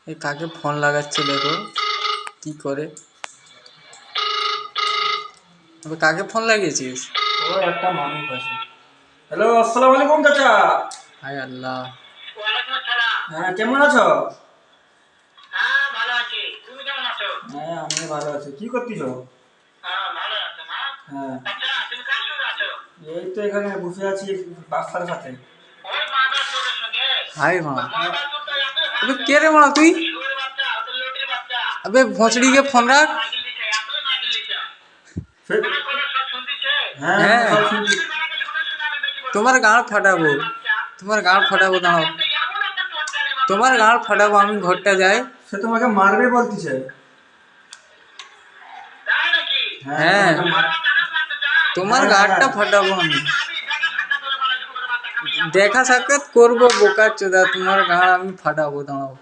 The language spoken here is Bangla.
এ কাকে ফোন লাগাচ্ছে দেখো কি করে। কাকে ফোন লাগিয়েছিস? ও একটা মানুষ আছে। হ্যালো, আসসালামু আলাইকুম চাচা। হায় আল্লাহ। হ্যাঁ, কেমন আছো? হ্যাঁ, ভালো আছি। তুমি কেমন আছো? হ্যাঁ, আমি ভালো আছি। কি করতেছো? হ্যাঁ, ভালো আছো না? হ্যাঁ, আচ্ছা, তুমি কার সঙ্গে আছো? এই তো এখানে বসে আছি বাচ্চার সাথে। ওই মাদার চোরের সঙ্গে? হায় মা। মাদার চোরটা এত अबे হাসছে। के रे माँ तुई? শুয়োরের বাচ্চা, ওটা লটির বাচ্চা। अबे भोसड़ी के फोन रख। নাগিল দিছে, এত নাগিল দিছে। ফে- তোমার কথা সব শুনতিছে? হ্যাঁ, হ্যাঁ। সব শুনছি। তোমাকে শুনে শুনে আমি বেশি বলবো। তোমার গাঁড় ফাটাবো, তোমার গাঁড় ফাটাবো, দাঁড়াও এমন একটা চটকানে বাবা। তোমার গাঁড় ফাটাবো। আমি ঘরটা যাই। সে তোমাকে মারবে বলতেছে। তাই নাকি? হ্যাঁ। তোমাকে আমার টাকা মারতে চায়? তোমার হ্যাঁ, গাঁড়টা হ্যাঁ। ফাটাবো আমি। আমি দেখা সাক্ষাৎ করে মানে শুয়োরের বাচ্চা খাবি। দেখা সাক্ষাৎ করবো বোকার চোদা, তোমার গাঁড় আমি ফাটাবো, দাঁড়াও।